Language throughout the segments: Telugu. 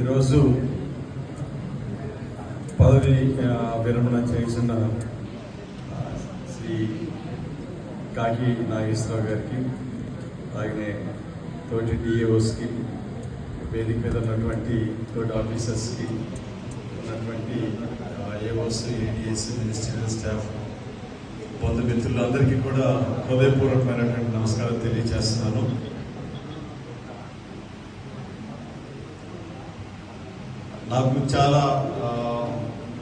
ఈరోజు పదవి విరమణ చేసిన శ్రీ కాకి నాగేశ్వరరావు గారికి, అలాగే తోటి డిఏఓస్కి, వేదిక మీద ఉన్నటువంటి తోటి ఆఫీసర్స్కి, ఉన్నటువంటి ఏఓస్, ఏడిఎస్, మినిస్ట్రియల్ స్టాఫ్, బంధుమిత్రులందరికీ కూడా హృదయపూర్వకమైనటువంటి నమస్కారం తెలియజేస్తున్నాను. నాకు చాలా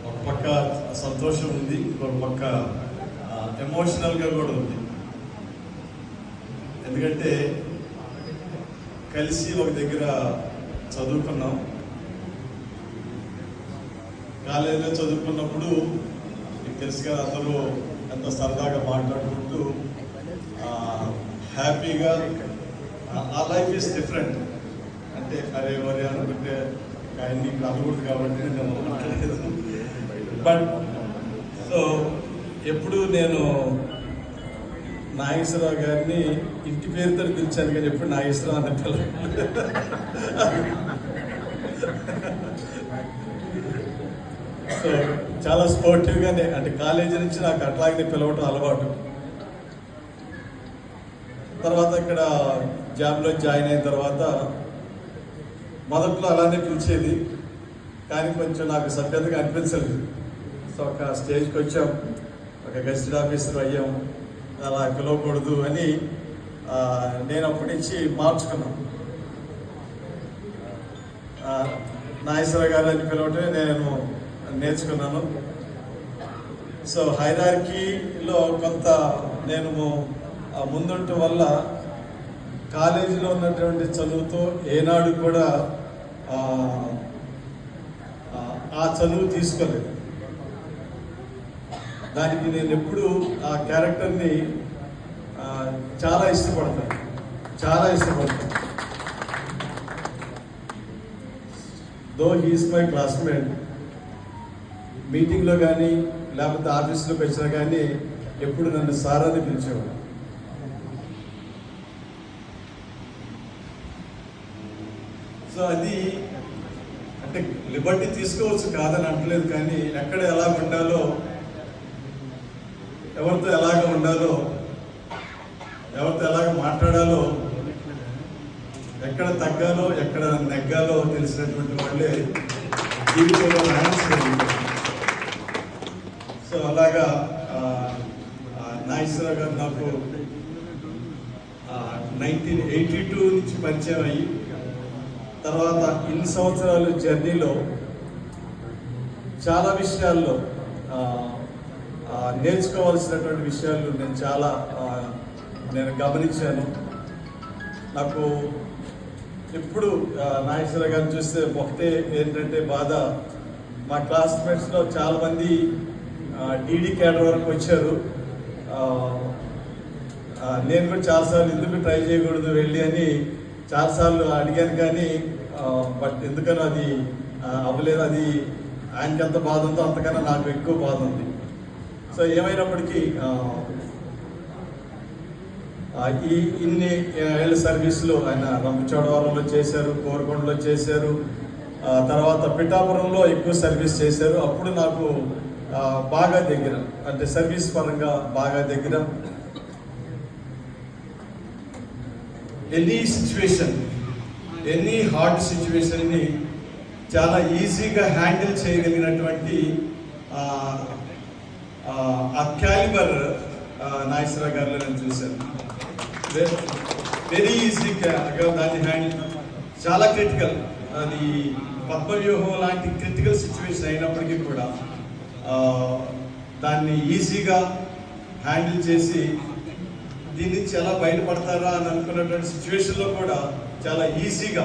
ఒక పక్క సంతోషం ఉంది, ఇంకొక పక్క ఎమోషనల్గా కూడా ఉంది. ఎందుకంటే కలిసి ఒక దగ్గర చదువుకున్నాం. కాలేజీలో చదువుకున్నప్పుడు మీకు తెలుసుగా అందరూ ఎంత సరదాగా మాట్లాడుకుంటూ హ్యాపీగా, ఆ లైఫ్ ఈస్ డిఫరెంట్. అంటే అరే వరే అనుకుంటే ఆయన్ని అనకూడదు కాబట్టి నేను మాట్లాడలేదు. బట్ సో ఎప్పుడు నేను నాగేశ్వరరావు గారిని ఇంటి పేరుతో పిలిచాను, కానీ ఎప్పుడు నాగేశ్వరరావు అన్న పిల్లలు. సో చాలా స్పోర్టివ్గానే, అంటే కాలేజీ నుంచి నాకు అట్లాగే పిలవటం అలవాటు. తర్వాత ఇక్కడ జాబ్లో జాయిన్ అయిన తర్వాత మొదట్లో అలానే పిలిచేది, కానీ కొంచెం నాకు సభ్యతగా అనిపించలేదు. సో ఒక స్టేజ్కి వచ్చాం, ఒక గెస్టెడ్ ఆఫీసర్ అయ్యాం, అలా పిలవకూడదు అని నేను అప్పటి నుంచి మార్చుకున్నాను. నాగేశ్వరరావు గారు అని పిలవటమే నేను నేర్చుకున్నాను. సో హైరార్కీలో కొంత నేను ముందుండటం వల్ల కాలేజీలో ఉన్నటువంటి చదువుతో ఏనాడు కూడా ఆ చదువు తీసుకోలేదు. దానికి నేను ఎప్పుడు ఆ క్యారెక్టర్ని చాలా ఇష్టపడతాను. దో హీస్ మై క్లాస్మేట్, మీటింగ్లో కానీ లేకపోతే ఆఫీస్లోకి వచ్చినా కానీ ఎప్పుడు నన్ను సార్ అని పిలిచేవాడు. సో అది అంటే లిబర్టీ తీసుకోవచ్చు, కాదని అంటలేదు, కానీ ఎక్కడ ఎలా ఉండాలో, ఎవరితో ఎలాగ ఉండాలో, ఎవరితో ఎలాగ మాట్లాడాలో, ఎక్కడ తగ్గాలో ఎక్కడ నెగ్గాలో తెలిసినటువంటి వాళ్ళే జీవితంలో రాణించగలిగారు. సో అలాగా నాగేశ్వరరావు గారు నాకు 1982 నుంచి పరిచయం అయ్యి, తర్వాత ఇన్ని సంవత్సరాల జర్నీలో చాలా విషయాల్లో నేర్చుకోవాల్సినటువంటి విషయాలు నేను గమనించాను. నాకు ఎప్పుడు నాగేశ్వరరావు గారిని చూస్తే ఒకటే ఏంటంటే బాధ, మా క్లాస్మేట్స్లో చాలామంది డీడీ క్యాడర్ వరకు వచ్చారు. నేను కూడా చాలాసార్లు ఎందుకు ట్రై చేయకూడదు వెళ్ళి అని చాలాసార్లు అడిగాను, కానీ బట్ ఎందుకనో అది అవ్వలేదు. అది ఆయనకి ఎంత బాధ ఉందో అంతకన్నా నాకు ఎక్కువ బాధ ఉంది. సో ఏమైనప్పటికీ ఇన్ని ఏళ్ళ సర్వీసులో ఆయన రంపచోడవరంలో చేశారు, కోరకొండలో చేశారు, తర్వాత పిఠాపురంలో ఎక్కువ సర్వీస్ చేశారు. అప్పుడు నాకు బాగా దగ్గర, అంటే సర్వీస్ పరంగా బాగా దగ్గర. ఎనీ సిచ్యువేషన్, ఎనీ హార్డ్ సిచ్యువేషన్ని చాలా ఈజీగా హ్యాండిల్ చేయగలిగినటువంటి ఆ క్యాలిబర్ నాగేశ్వరరావు గారిలో నేను చూశాను. వెరీ ఈజీగా దాన్ని హ్యాండిల్, చాలా క్రిటికల్, అది పద్మవ్యూహం లాంటి క్రిటికల్ సిచ్యువేషన్ అయినప్పటికీ కూడా దాన్ని ఈజీగా హ్యాండిల్ చేసి దీని నుంచి ఎలా బయటపడతారా అని అనుకున్నటువంటి సిచ్యువేషన్లో కూడా చాలా ఈజీగా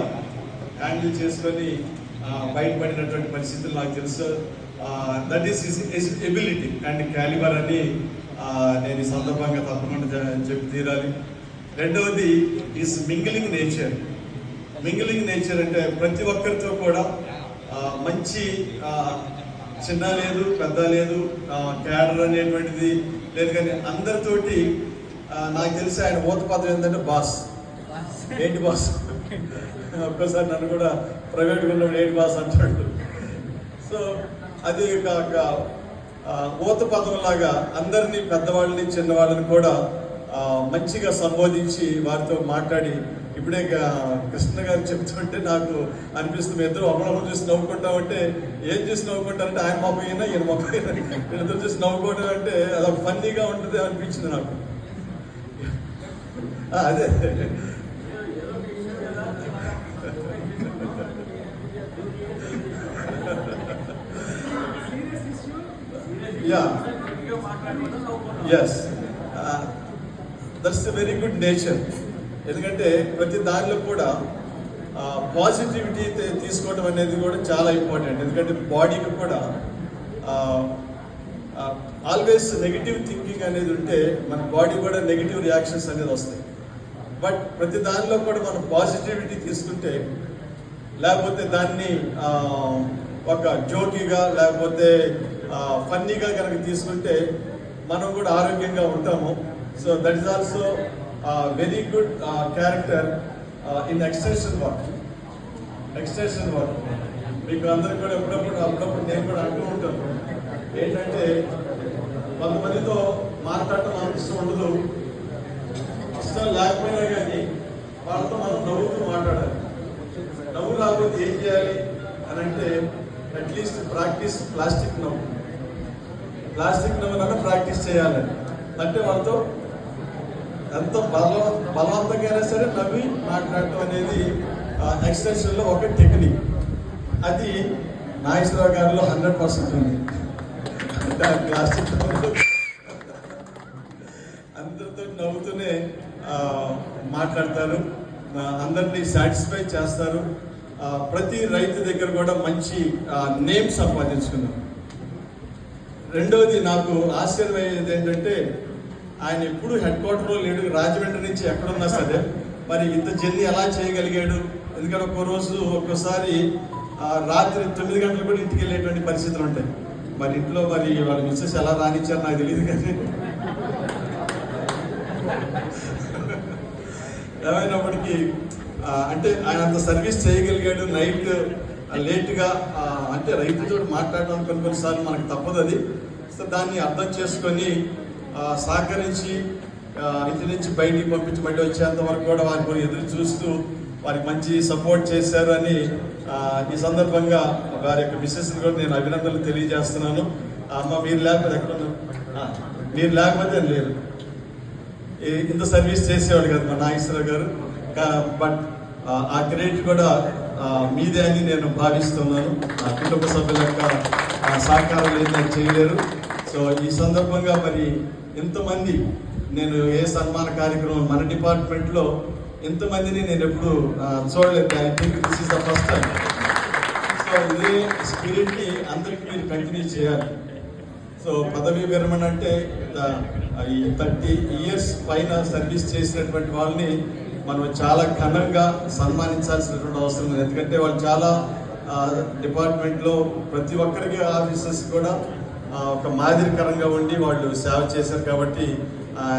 హ్యాండిల్ చేసుకొని బయటపడినటువంటి పరిస్థితులు నాకు తెలుసు. That is his ability and calibre అని నేను ఈ సందర్భంగా తప్పకుండా చెప్పి తీరాలి. రెండవది is mingling nature. Mingling nature అంటే ప్రతి ఒక్కరితో కూడా మంచి, చిన్న లేదు పెద్ద లేదు, క్యాడర్ అనేటువంటిది లేదు, కానీ అందరితోటి నాకు తెలిసి ఆయన ఊత పదం ఏంటంటే బాస్. ఏంటి బాస్? ఒక్కసారి నన్ను కూడా ప్రైవేట్గా ఉన్నప్పుడు ఏంటి బాస్ అంటాడు. సో అది ఒక ఊత పదంలాగా అందరినీ పెద్దవాళ్ళని చిన్నవాళ్ళని కూడా మంచిగా సంబోధించి వారితో మాట్లాడి ఇప్పుడే కృష్ణ గారు చెప్తుంటే నాకు అనిపిస్తుంది, ఇద్దరు ఒకళ్ళొకరు చూసి నవ్వుకుంటామంటే ఏం చూసి నవ్వుకుంటారంటే ఆయన మొక్క అయినా ఈయన మొక్క అయినా ఇద్దరు చూసి నవ్వుకోవడం అంటే అదొక ఫన్నీగా ఉంటుంది అనిపించింది నాకు. అదే yes that's a very good nature. ఎందుకంటే ప్రతి దానిలో కూడా పాజిటివిటీ తీసుకోవడం అనేది కూడా చాలా ఇంపార్టెంట్. ఎందుకంటే బాడీకి కూడా ఆల్వేస్ నెగిటివ్ థింకింగ్ అనేది ఉంటే మన బాడీ కూడా నెగిటివ్ రియాక్షన్స్ అనేది వస్తాయి. బట్ ప్రతి దానిలో కూడా మనం పాజిటివిటీ తీసుకుంటే, లేకపోతే దాన్ని ఒక జోకీగా లేకపోతే ఫన్నీగా కనుక తీసుకుంటే మనం కూడా ఆరోగ్యంగా ఉంటాము. So that is also very good character in extension work. మీకు అందరికి కూడా అప్పుడప్పుడు నేను కూడా అంటూ ఉంటాను ఏంటంటే, కొంతమందితో మాట్లాడటం మనకు ఇష్టం ఉండదు, ఇష్టం లేకపోయినా కానీ వాళ్ళతో మనం నవ్వుతూ మాట్లాడాలి. నవ్వు రాకపోతే ఏం చేయాలి అని అంటే, అట్లీస్ట్ ప్రాక్టీస్ ప్లాస్టిక్ నవ్వునన్నా ప్రాక్టీస్ చేయాలి. అంటే వాళ్ళతో ఎంత బలవంతంగా అయినా సరే నవ్వి మాట్లాడటం అనేది ఎక్స్టెన్షన్లో ఒక టెక్నిక్. అది నాగేశ్వరరావు గారిలో 100% ఉంది. ప్లాస్టిక్ అందరితో నవ్వుతూనే మాట్లాడతారు, అందరినీ సాటిస్ఫై చేస్తారు. ప్రతి రైతు దగ్గర కూడా మంచి నేమ్ సంపాదించుకున్నారు. రెండవది నాకు ఆశ్చర్యమయ్యేది ఏంటంటే, ఆయన ఎప్పుడు హెడ్ క్వార్టర్లో లేడు, రాజమండ్రి నుంచి ఎక్కడున్నా సరే మరి ఇంత జర్నీ ఎలా చేయగలిగాడు? ఎందుకంటే ఒక్కోసారి రాత్రి 9 గంటలు కూడా ఇంటికి వెళ్ళేటువంటి పరిస్థితులు ఉంటాయి. మరి ఇంట్లో మరి వాళ్ళ మిస్సెస్ ఎలా రానిచ్చారు నాకు తెలియదు, కానీ ఏమైనప్పటికీ అంటే ఆయన అంత సర్వీస్ చేయగలిగాడు. నైట్ లేట్గా అంటే రైతుతో మాట్లాడడం కొన్నిసార్లు మనకు తప్పదు అది. సో దాన్ని అర్థం చేసుకొని సహకరించి ఇంటి నుంచి బయటికి పంపించి మళ్ళీ వచ్చేంత వరకు కూడా వారి కూడా ఎదురు చూస్తూ వారికి మంచి సపోర్ట్ చేశారు అని ఈ సందర్భంగా వారి యొక్క మిస్సెస్ని కూడా నేను అభినందనలు తెలియజేస్తున్నాను. అమ్మ మీరు లేకపోతే ఎక్కడున్నారు, మీరు లేకపోతే లేదు, ఇంత సర్వీస్ చేసేవాడు కదా మా నాగేశ్వరరావు గారు. బట్ ఆ క్రెడిట్ కూడా మీదే అని నేను భావిస్తున్నాను. కుటుంబ సభ్యుల యొక్క సహకారం ఏదైనా చేయలేరు. సో ఈ సందర్భంగా మరి ఎంతమంది, నేను ఏ సన్మాన కార్యక్రమం మన డిపార్ట్మెంట్లో ఎంతమందిని నేను ఎప్పుడు చూడలేదు. I think this is the first time. So ఇదే స్పిరిట్ని అందరికీ మీరు కంటిన్యూ చేయాలి. సో పదవీ విరమణ అంటే ఈ 30 years పైన సర్వీస్ చేసినటువంటి వాళ్ళని మనం చాలా ఘనంగా సన్మానించాల్సినటువంటి అవసరం ఉంది. ఎందుకంటే వాళ్ళు చాలా డిపార్ట్మెంట్లో ప్రతి ఒక్కరికి ఆఫీసర్స్ కూడా ఒక మాదిరికరంగా ఉండి వాళ్ళు సేవ చేశారు. కాబట్టి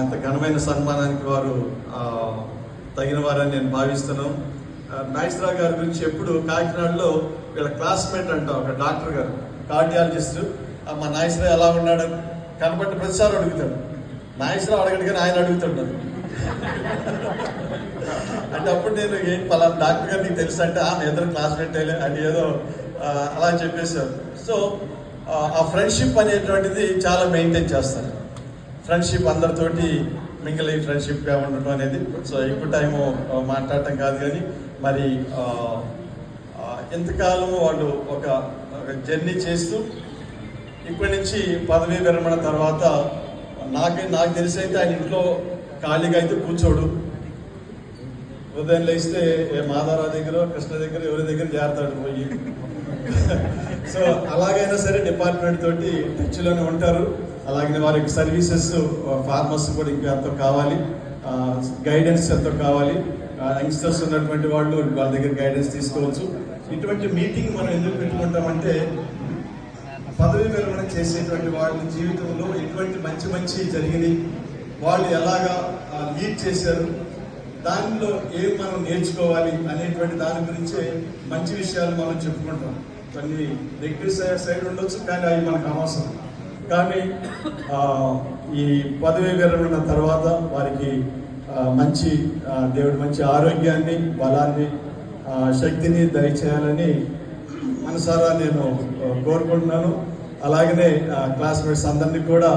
ఇంత ఘనమైన సన్మానానికి వారు తగిన వారని నేను భావిస్తున్నాను. నాగేశ్వరరావు గారి గురించి ఎప్పుడు కాకినాడలో వీళ్ళ క్లాస్మేట్ అంట ఒక డాక్టర్ గారు, కార్డియాలజిస్ట్, మా నాగేశ్వరరావు ఎలా ఉన్నాడు కనబట్టి ప్రతిసారి అడుగుతాడు. నాగేశ్వరరావు అడగడు కానీ ఆయన అడుగుతుంటాడు. అంటే అప్పుడు నేను ఏంటి పలానా డాక్టర్ గారు నీకు తెలుసు అంటే ఎదురు క్లాస్మేట్ అని ఏదో అలా చెప్పేశారు. సో ఆ ఫ్రెండ్షిప్ అనేటువంటిది చాలా మెయింటైన్ చేస్తారు. ఫ్రెండ్షిప్ అందరితోటి మింగిల్ అయ్యి ఫ్రెండ్షిప్గా ఉండటం అనేది. సో ఎక్కువ టైము మాట్లాడటం కాదు, కానీ మరి ఎంతకాలము వాళ్ళు ఒక జర్నీ చేస్తూ ఇక్కడి నుంచి పదవీ విరమణ తర్వాత నాకు తెలిసి అయితే ఆయన ఇంట్లో ఖాళీగా అయితే కూర్చోడు. ఉదయం లేస్తే మాధవరావు దగ్గర కృష్ణ దగ్గర ఎవరి దగ్గర చేరతాడు పోయి. సో అలాగైనా సరే డిపార్ట్మెంట్ తోటి టచ్లోనే ఉంటారు. అలాగే వారికి సర్వీసెస్ ఫార్మర్స్ కూడా ఇంకా ఎంతో కావాలి, గైడెన్స్ ఎంతో కావాలి. యంగ్స్టర్స్ ఉన్నటువంటి వాళ్ళు వాళ్ళ దగ్గర గైడెన్స్ తీసుకోవచ్చు. ఇటువంటి మీటింగ్ మనం ఎందుకు పెట్టుకుంటామంటే, పదవి విరమణ చేసేటువంటి వాళ్ళ జీవితంలో ఎటువంటి మంచి జరిగినాయి, వాళ్ళు ఎలాగా లీడ్ చేశారు, దానిలో ఏం మనం నేర్చుకోవాలి అనేటువంటి దాని గురించే మంచి విషయాలు మనం చెప్పుకుంటాం. కొన్ని నెగిటివ్ సైడ్ ఉండొచ్చు, కానీ అవి మనకు అనవసరం. కానీ ఈ పదవి విరమణ తర్వాత వారికి మంచి దేవుడు మంచి ఆరోగ్యాన్ని, బలాన్ని, శక్తిని దయచేయాలని మనసారా నేను కోరుకుంటున్నాను. అలాగనే క్లాస్మేట్స్ అందరినీ కూడా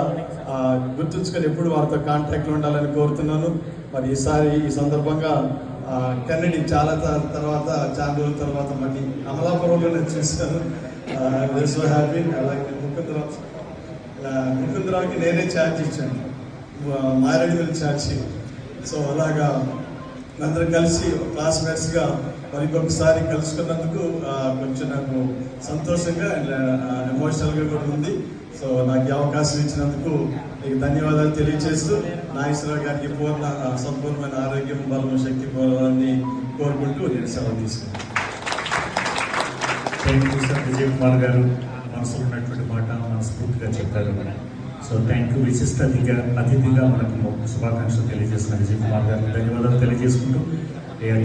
గుర్తుంచుకొని ఎప్పుడు వారితో కాంటాక్ట్లో ఉండాలని కోరుతున్నాను. మరి ఈ సందర్భంగా కెన్నడి చాలా రోజుల తర్వాత మళ్ళీ అమలాపురంలో నేను చూశాను. So happy. అలాగే ముకుందరావుకి నేనే ఛార్జ్ ఇచ్చాను, మారేడుమిల్లి ఛార్జీ. సో అలాగా అందరం కలిసి క్లాస్మేట్స్గా మరి ఇంకొకసారి కలుసుకున్నందుకు కొంచెం నాకు సంతోషంగా అండ్ ఎమోషనల్గా కూడా ఉంది. సో నాకు ఈ అవకాశం ఇచ్చినందుకు మీకు ధన్యవాదాలు తెలియజేస్తూ నాగేశ్వరరావు గారికి సంపూర్ణమైన ఆరోగ్యం, బలము, శక్తి పోవాలని కోరుకుంటూ నేను సెలవు తీసుకున్నాను. Thank you sir. Vijay Kumar గారు మనసులో ఉన్నటువంటి మాట మనస్ఫూర్తిగా చెప్పారు. So thank you. విశిష్ట అతిథిగా మనకు శుభాకాంక్షలు తెలియజేస్తున్న విజయ్ కుమార్ గారికి ధన్యవాదాలు తెలియజేసుకుంటూ